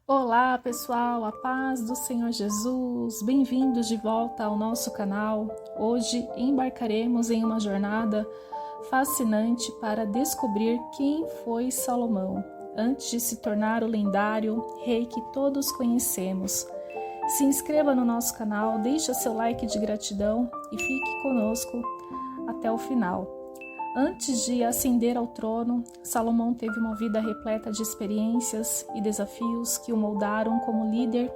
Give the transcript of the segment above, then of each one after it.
Olá pessoal, a paz do Senhor Jesus, bem-vindos de volta ao nosso canal. Hoje embarcaremos em uma jornada fascinante para descobrir quem foi Salomão, antes de se tornar o lendário rei que todos conhecemos. Se inscreva no nosso canal, deixe seu like de gratidão e fique conosco até o final. Antes de ascender ao trono, Salomão teve uma vida repleta de experiências e desafios que o moldaram como líder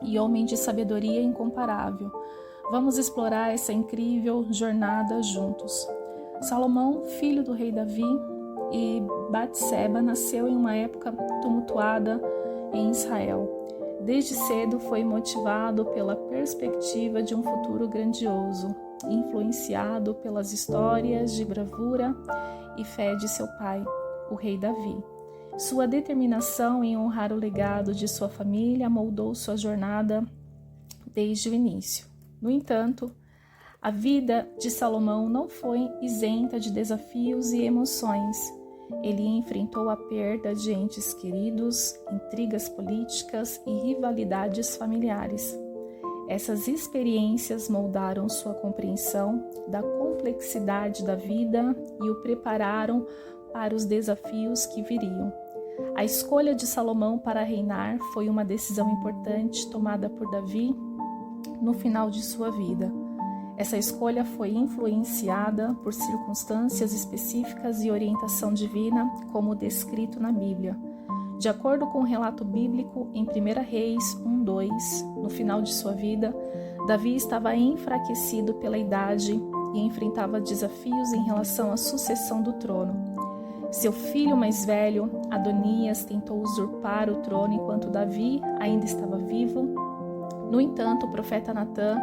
e homem de sabedoria incomparável. Vamos explorar essa incrível jornada juntos. Salomão, filho do rei Davi e Batseba, nasceu em uma época tumultuada em Israel. Desde cedo foi motivado pela perspectiva de um futuro grandioso, influenciado pelas histórias de bravura e fé de seu pai, o rei Davi. Sua determinação em honrar o legado de sua família moldou sua jornada desde o início. No entanto, a vida de Salomão não foi isenta de desafios e emoções. Ele enfrentou a perda de entes queridos, intrigas políticas e rivalidades familiares. Essas experiências moldaram sua compreensão da complexidade da vida e o prepararam para os desafios que viriam. A escolha de Salomão para reinar foi uma decisão importante tomada por Davi no final de sua vida. Essa escolha foi influenciada por circunstâncias específicas e orientação divina, como descrito na Bíblia. De acordo com o relato bíblico em 1 Reis 1:2, no final de sua vida, Davi estava enfraquecido pela idade e enfrentava desafios em relação à sucessão do trono. Seu filho mais velho, Adonias, tentou usurpar o trono enquanto Davi ainda estava vivo. No entanto, o profeta Natã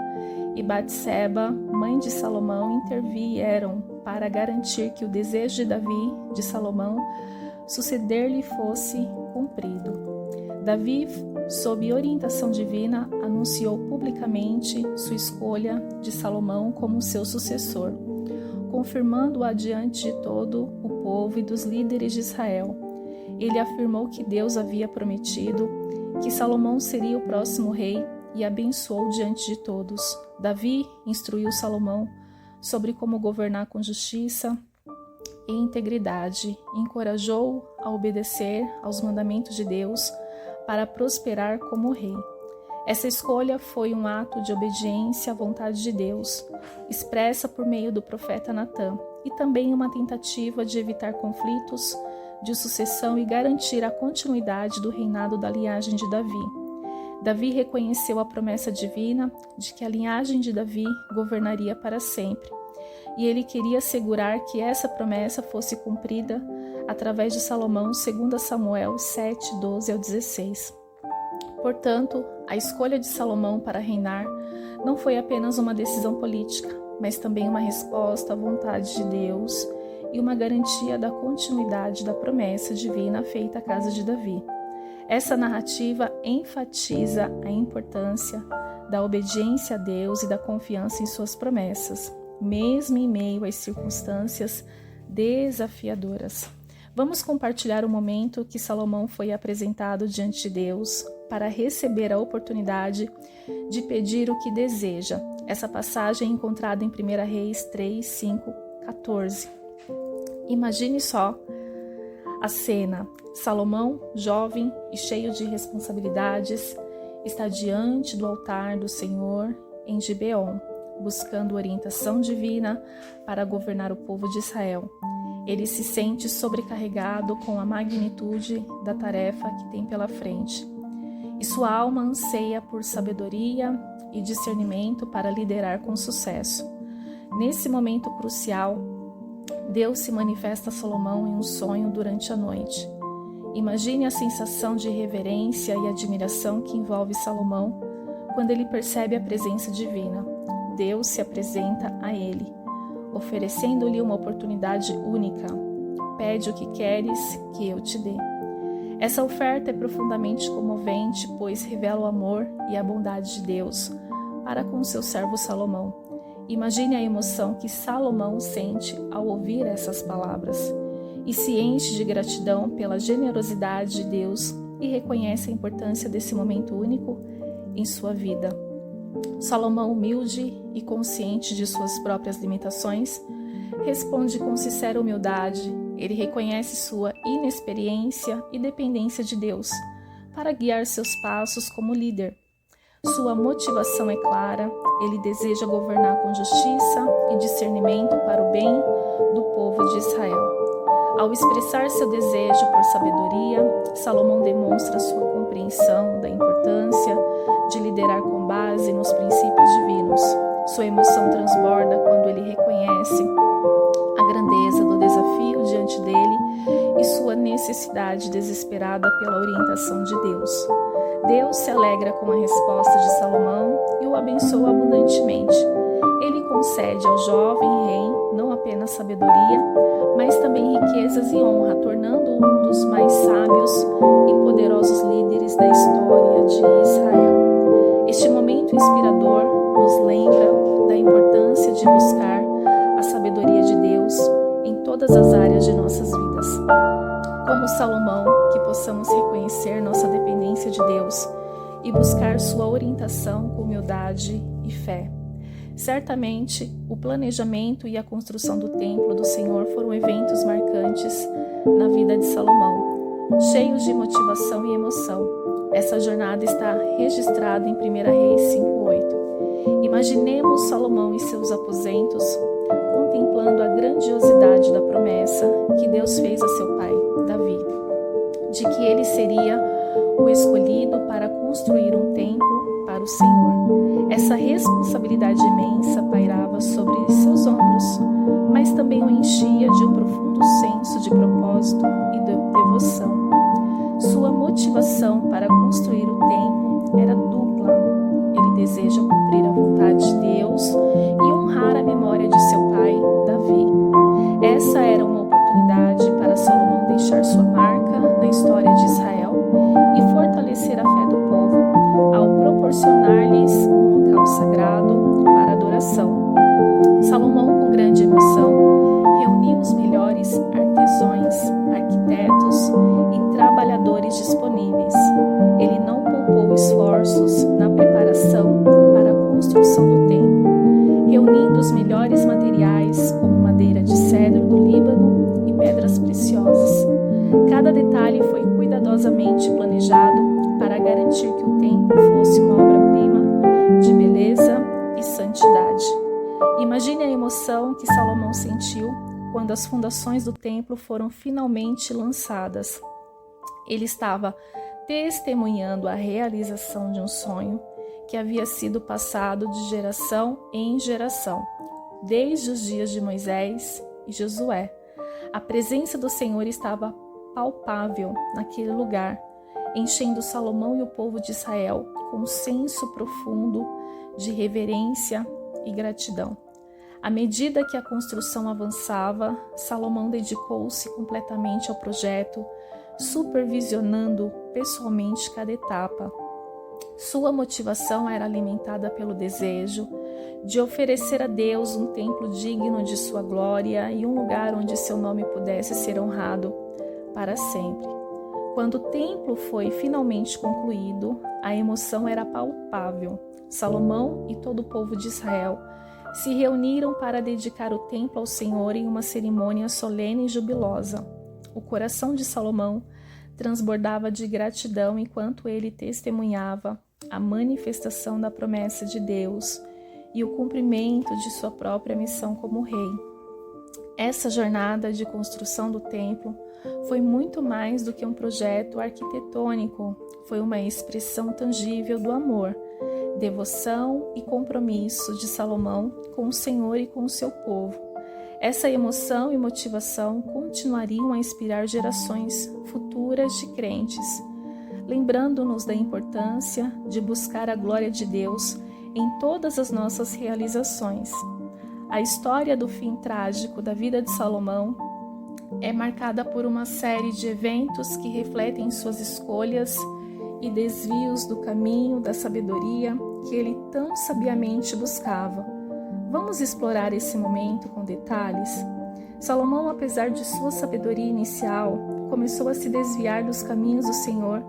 e Batseba, mãe de Salomão, intervieram para garantir que o desejo de Davi, de Salomão, suceder-lhe fosse cumprido. Davi, sob orientação divina, anunciou publicamente sua escolha de Salomão como seu sucessor, confirmando-a diante de todo o povo e dos líderes de Israel. Ele afirmou que Deus havia prometido que Salomão seria o próximo rei e abençoou diante de todos. Davi instruiu Salomão sobre como governar com justiça e integridade, e encorajou-o a obedecer aos mandamentos de Deus para prosperar como rei. Essa escolha foi um ato de obediência à vontade de Deus, expressa por meio do profeta Natã, e também uma tentativa de evitar conflitos de sucessão e garantir a continuidade do reinado da linhagem de Davi. Davi reconheceu a promessa divina de que a linhagem de Davi governaria para sempre, e ele queria assegurar que essa promessa fosse cumprida através de Salomão, segundo Samuel 7:12-16. Portanto, a escolha de Salomão para reinar não foi apenas uma decisão política, mas também uma resposta à vontade de Deus e uma garantia da continuidade da promessa divina feita à casa de Davi. Essa narrativa enfatiza a importância da obediência a Deus e da confiança em suas promessas, mesmo em meio às circunstâncias desafiadoras. Vamos compartilhar o momento que Salomão foi apresentado diante de Deus para receber a oportunidade de pedir o que deseja. Essa passagem é encontrada em 1 Reis 3, 5, 14. Imagine só a cena. Salomão, jovem e cheio de responsabilidades, está diante do altar do Senhor em Gibeon, buscando orientação divina para governar o povo de Israel. Ele se sente sobrecarregado com a magnitude da tarefa que tem pela frente, e sua alma anseia por sabedoria e discernimento para liderar com sucesso. Nesse momento crucial, Deus se manifesta a Salomão em um sonho durante a noite. Imagine a sensação de reverência e admiração que envolve Salomão quando ele percebe a presença divina. Deus se apresenta a ele, oferecendo-lhe uma oportunidade única. Pede o que queres que eu te dê. Essa oferta é profundamente comovente, pois revela o amor e a bondade de Deus para com seu servo Salomão. Imagine a emoção que Salomão sente ao ouvir essas palavras e se enche de gratidão pela generosidade de Deus e reconhece a importância desse momento único em sua vida. Salomão, humilde e consciente de suas próprias limitações, responde com sincera humildade. Ele reconhece sua inexperiência e dependência de Deus para guiar seus passos como líder. Sua motivação é clara, ele deseja governar com justiça e discernimento para o bem do povo de Israel. Ao expressar seu desejo por sabedoria, Salomão demonstra sua compreensão da importância de liderar com base nos princípios divinos. Sua emoção transborda quando ele reconhece a grandeza do desafio diante dele e sua necessidade desesperada pela orientação de Deus. Deus se alegra com a resposta de Salomão e o abençoa abundantemente. Ele concede ao jovem rei não apenas sabedoria, mas também riquezas e honra, tornando-o um dos mais sábios e poderosos líderes da história de Israel. Este momento inspirador nos lembra da importância de buscar a sabedoria de Deus em todas as áreas de nossas vidas. Como Salomão, que possamos reconhecer nossa dependência de Deus e buscar sua orientação com humildade e fé. Certamente, o planejamento e a construção do templo do Senhor foram eventos marcantes na vida de Salomão, cheios de motivação e emoção. Essa jornada está registrada em 1 Reis 5:8. Imaginemos Salomão em seus aposentos, contemplando a grandiosidade da promessa que Deus fez a seu pai, Davi, de que ele seria o escolhido para construir um templo para o Senhor. Essa responsabilidade imensa pairava sobre seus ombros, mas também o enchia de um profundo senso de propósito e de devoção. Sua motivação para construir o templo era dupla. Ele deseja cumprir a vontade de Deus e honrar a memória de seu pai, Davi. Essa era uma oportunidade para Salomão deixar sua marca na história de Israel e fortalecer a fé do povo ao proporcionar-lhes um local sagrado para adoração. Salomão, com grande emoção, reuniu os melhores artesãos, arquitetos e trabalhadores disponíveis. Ele não poupou esforços na preparação para a construção do templo, reunindo os melhores materiais como madeira de cedro do Líbano e pedras preciosas. Cada detalhe foi cuidadosamente planejado para garantir que o templo fosse uma obra-prima de beleza e santidade. Imagine a emoção que Salomão sentiu quando as fundações do templo foram finalmente lançadas. Ele estava testemunhando a realização de um sonho que havia sido passado de geração em geração, desde os dias de Moisés e Josué. A presença do Senhor estava palpável naquele lugar, enchendo Salomão e o povo de Israel com um senso profundo de reverência e gratidão. À medida que a construção avançava, Salomão dedicou-se completamente ao projeto, supervisionando pessoalmente cada etapa. Sua motivação era alimentada pelo desejo de oferecer a Deus um templo digno de sua glória e um lugar onde seu nome pudesse ser honrado para sempre. Quando o templo foi finalmente concluído, a emoção era palpável. Salomão e todo o povo de Israel se reuniram para dedicar o templo ao Senhor em uma cerimônia solene e jubilosa. O coração de Salomão transbordava de gratidão enquanto ele testemunhava a manifestação da promessa de Deus e o cumprimento de sua própria missão como rei. Essa jornada de construção do templo foi muito mais do que um projeto arquitetônico, foi uma expressão tangível do amor, devoção e compromisso de Salomão com o Senhor e com o seu povo. Essa emoção e motivação continuariam a inspirar gerações futuras de crentes, lembrando-nos da importância de buscar a glória de Deus em todas as nossas realizações. A história do fim trágico da vida de Salomão é marcada por uma série de eventos que refletem suas escolhas e desvios do caminho da sabedoria que ele tão sabiamente buscava. Vamos explorar esse momento com detalhes? Salomão, apesar de sua sabedoria inicial, começou a se desviar dos caminhos do Senhor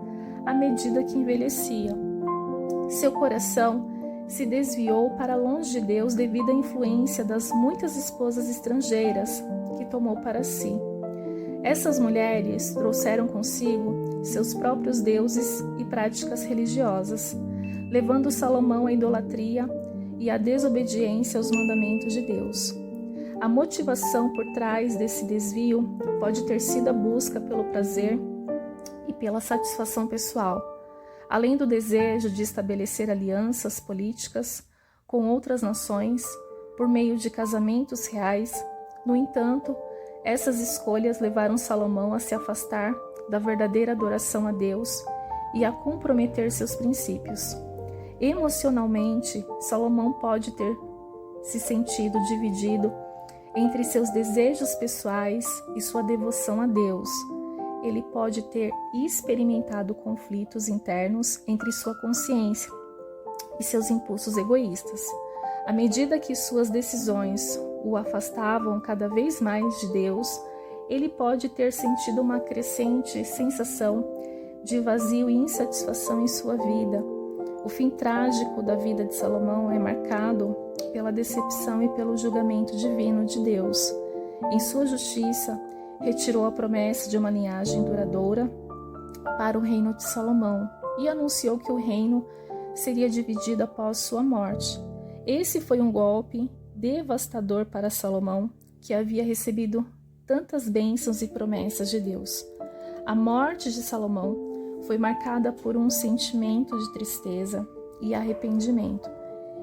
à medida que envelhecia. Seu coração se desviou para longe de Deus devido à influência das muitas esposas estrangeiras que tomou para si. Essas mulheres trouxeram consigo seus próprios deuses e práticas religiosas, levando Salomão à idolatria e à desobediência aos mandamentos de Deus. A motivação por trás desse desvio pode ter sido a busca pelo prazer e pela satisfação pessoal, além do desejo de estabelecer alianças políticas com outras nações por meio de casamentos reais. No entanto, essas escolhas levaram Salomão a se afastar da verdadeira adoração a Deus e a comprometer seus princípios. Emocionalmente, Salomão pode ter se sentido dividido entre seus desejos pessoais e sua devoção a Deus. Ele pode ter experimentado conflitos internos entre sua consciência e seus impulsos egoístas. À medida que suas decisões o afastavam cada vez mais de Deus, ele pode ter sentido uma crescente sensação de vazio e insatisfação em sua vida. O fim trágico da vida de Salomão é marcado pela decepção e pelo julgamento divino de Deus. Em sua justiça, retirou a promessa de uma linhagem duradoura para o reino de Salomão e anunciou que o reino seria dividido após sua morte. Esse foi um golpe devastador para Salomão, que havia recebido tantas bênçãos e promessas de Deus. A morte de Salomão foi marcada por um sentimento de tristeza e arrependimento.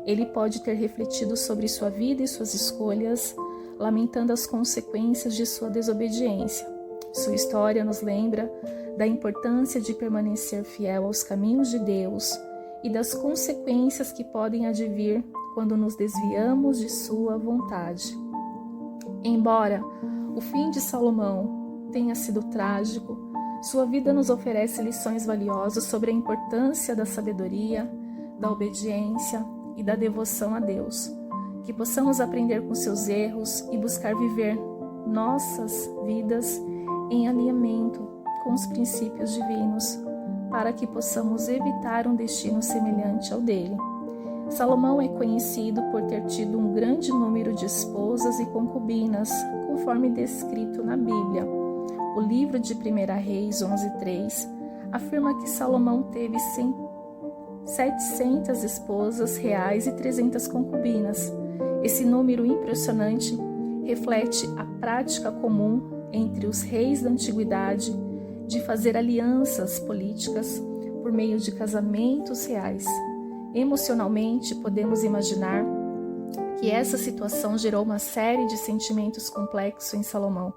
Ele pode ter refletido sobre sua vida e suas escolhas, lamentando as consequências de sua desobediência. Sua história nos lembra da importância de permanecer fiel aos caminhos de Deus e das consequências que podem advir quando nos desviamos de sua vontade. Embora o fim de Salomão tenha sido trágico, sua vida nos oferece lições valiosas sobre a importância da sabedoria, da obediência e da devoção a Deus. Que possamos aprender com seus erros e buscar viver nossas vidas em alinhamento com os princípios divinos, para que possamos evitar um destino semelhante ao dele. Salomão é conhecido por ter tido um grande número de esposas e concubinas, conforme descrito na Bíblia. O livro de 1 Reis 11:3 afirma que Salomão teve 700 esposas reais e 300 concubinas. Esse número impressionante reflete a prática comum entre os reis da antiguidade de fazer alianças políticas por meio de casamentos reais. Emocionalmente, podemos imaginar que essa situação gerou uma série de sentimentos complexos em Salomão.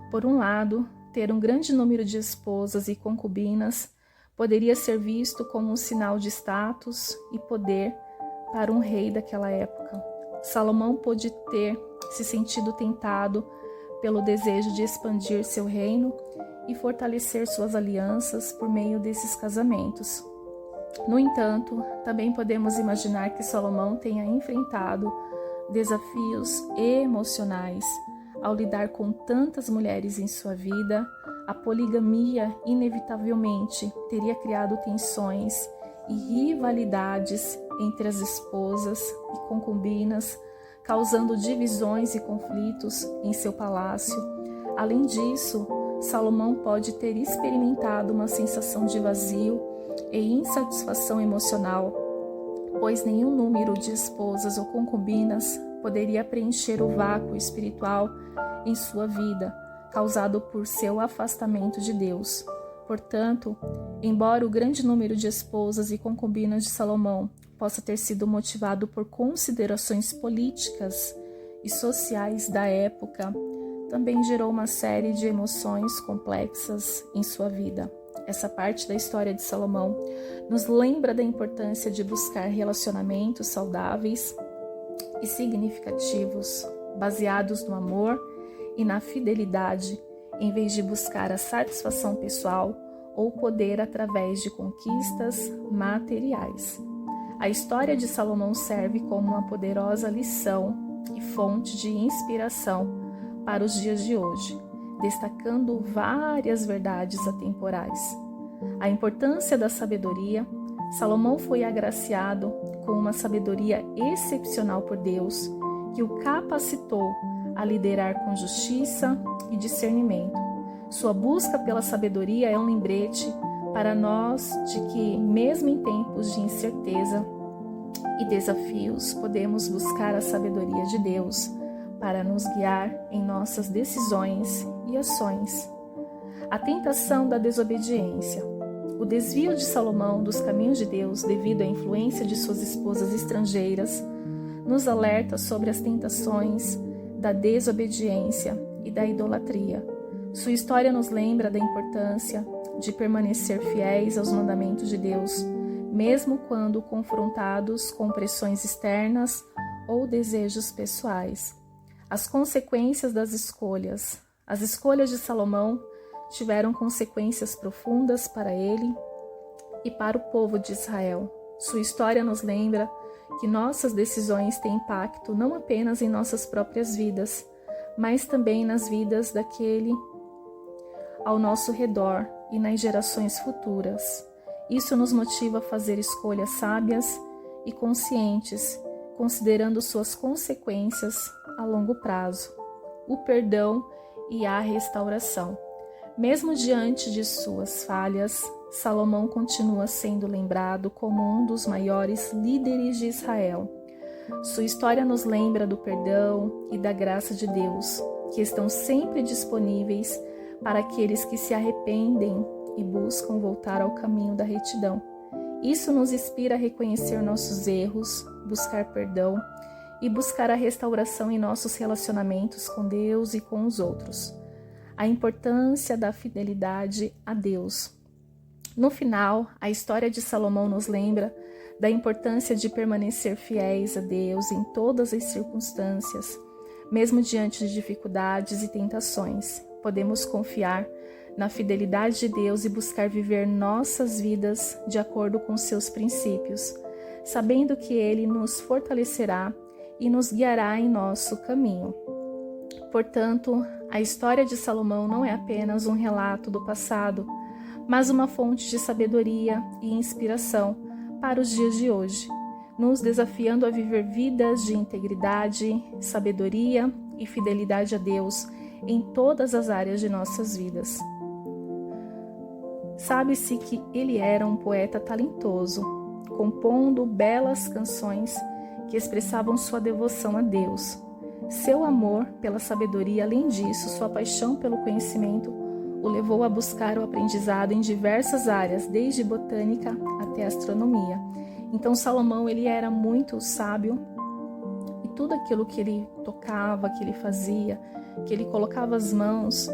Por um lado, ter um grande número de esposas e concubinas poderia ser visto como um sinal de status e poder para um rei daquela época. Salomão pôde ter se sentido tentado pelo desejo de expandir seu reino e fortalecer suas alianças por meio desses casamentos. No entanto, também podemos imaginar que Salomão tenha enfrentado desafios emocionais ao lidar com tantas mulheres em sua vida. A poligamia inevitavelmente teria criado tensões e rivalidades entre as esposas e concubinas, causando divisões e conflitos em seu palácio. Além disso, Salomão pode ter experimentado uma sensação de vazio e insatisfação emocional, pois nenhum número de esposas ou concubinas poderia preencher o vácuo espiritual em sua vida, causado por seu afastamento de Deus. Portanto, embora o grande número de esposas e concubinas de Salomão possa ter sido motivado por considerações políticas e sociais da época, também gerou uma série de emoções complexas em sua vida. Essa parte da história de Salomão nos lembra da importância de buscar relacionamentos saudáveis e significativos, baseados no amor e na fidelidade, em vez de buscar a satisfação pessoal ou poder através de conquistas materiais. A história de Salomão serve como uma poderosa lição e fonte de inspiração para os dias de hoje, destacando várias verdades atemporais. A importância da sabedoria. Salomão foi agraciado com uma sabedoria excepcional por Deus, que o capacitou a liderar com justiça e discernimento. Sua busca pela sabedoria é um lembrete para nós de que, mesmo em tempos de incerteza e desafios, podemos buscar a sabedoria de Deus para nos guiar em nossas decisões e ações. A tentação da desobediência. O desvio de Salomão dos caminhos de Deus devido à influência de suas esposas estrangeiras nos alerta sobre as tentações da desobediência e da idolatria. Sua história nos lembra da importância de permanecer fiéis aos mandamentos de Deus, mesmo quando confrontados com pressões externas ou desejos pessoais. As consequências das escolhas. As escolhas de Salomão tiveram consequências profundas para ele e para o povo de Israel. Sua história nos lembra que nossas decisões têm impacto não apenas em nossas próprias vidas, mas também nas vidas daquele ao nosso redor e nas gerações futuras. Isso nos motiva a fazer escolhas sábias e conscientes, considerando suas consequências a longo prazo, o perdão e a restauração. Mesmo diante de suas falhas, Salomão continua sendo lembrado como um dos maiores líderes de Israel. Sua história nos lembra do perdão e da graça de Deus, que estão sempre disponíveis para aqueles que se arrependem e buscam voltar ao caminho da retidão. Isso nos inspira a reconhecer nossos erros, buscar perdão e buscar a restauração em nossos relacionamentos com Deus e com os outros. A importância da fidelidade a Deus. No final, a história de Salomão nos lembra da importância de permanecer fiéis a Deus em todas as circunstâncias, mesmo diante de dificuldades e tentações. Podemos confiar na fidelidade de Deus e buscar viver nossas vidas de acordo com seus princípios, sabendo que Ele nos fortalecerá e nos guiará em nosso caminho. Portanto, a história de Salomão não é apenas um relato do passado, mas uma fonte de sabedoria e inspiração para os dias de hoje, nos desafiando a viver vidas de integridade, sabedoria e fidelidade a Deus em todas as áreas de nossas vidas. Sabe-se que ele era um poeta talentoso, compondo belas canções que expressavam sua devoção a Deus. Seu amor pela sabedoria, além disso, sua paixão pelo conhecimento, o levou a buscar o aprendizado em diversas áreas, desde botânica até astronomia. Então Salomão, ele era muito sábio e tudo aquilo que ele tocava, que ele fazia, que ele colocava as mãos,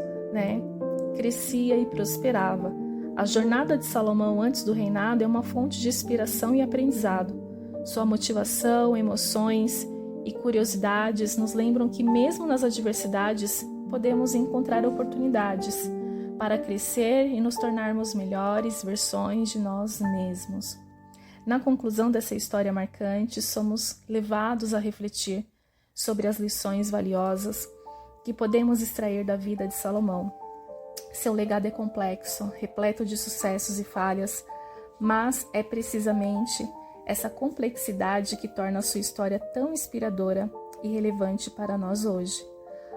crescia e prosperava. A jornada de Salomão antes do reinado é uma fonte de inspiração e aprendizado. Sua motivação, emoções e curiosidades nos lembram que mesmo nas adversidades podemos encontrar oportunidades para crescer e nos tornarmos melhores versões de nós mesmos. Na conclusão dessa história marcante, somos levados a refletir sobre as lições valiosas que podemos extrair da vida de Salomão. Seu legado é complexo, repleto de sucessos e falhas, mas é precisamente essa complexidade que torna a sua história tão inspiradora e relevante para nós hoje.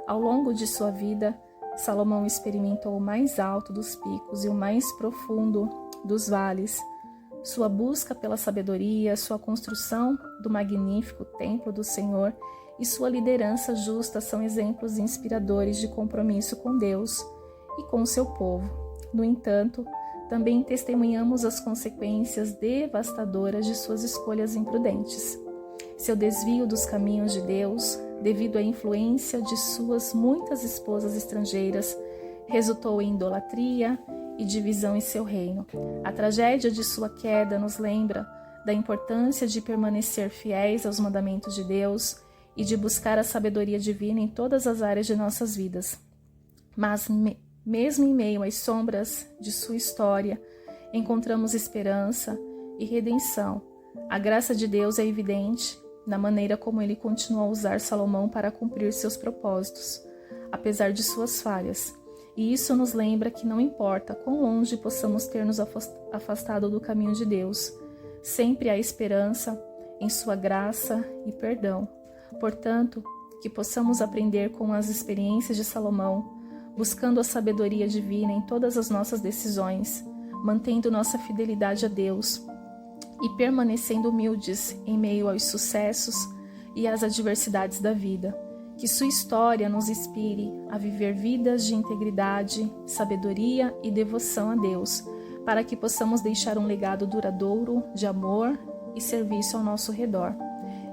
Ao longo de sua vida, Salomão experimentou o mais alto dos picos e o mais profundo dos vales. Sua busca pela sabedoria, sua construção do magnífico templo do Senhor e sua liderança justa são exemplos inspiradores de compromisso com Deus e com o seu povo. No entanto, também testemunhamos as consequências devastadoras de suas escolhas imprudentes. Seu desvio dos caminhos de Deus, devido à influência de suas muitas esposas estrangeiras, resultou em idolatria e divisão em seu reino. A tragédia de sua queda nos lembra da importância de permanecer fiéis aos mandamentos de Deus e de buscar a sabedoria divina em todas as áreas de nossas vidas. Mas, mesmo em meio às sombras de sua história, encontramos esperança e redenção. A graça de Deus é evidente na maneira como ele continua a usar Salomão para cumprir seus propósitos, apesar de suas falhas. E isso nos lembra que não importa quão longe possamos ter nos afastado do caminho de Deus, sempre há esperança em sua graça e perdão. Portanto, que possamos aprender com as experiências de Salomão, buscando a sabedoria divina em todas as nossas decisões, mantendo nossa fidelidade a Deus e permanecendo humildes em meio aos sucessos e às adversidades da vida. Que sua história nos inspire a viver vidas de integridade, sabedoria e devoção a Deus, para que possamos deixar um legado duradouro de amor e serviço ao nosso redor.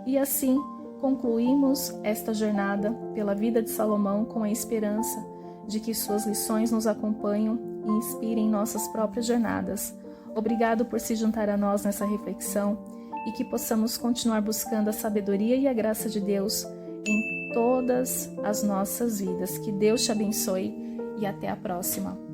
E assim, concluímos esta jornada pela vida de Salomão com a esperança de que suas lições nos acompanham e inspirem nossas próprias jornadas. Obrigado por se juntar a nós nessa reflexão e que possamos continuar buscando a sabedoria e a graça de Deus em todas as nossas vidas. Que Deus te abençoe e até a próxima.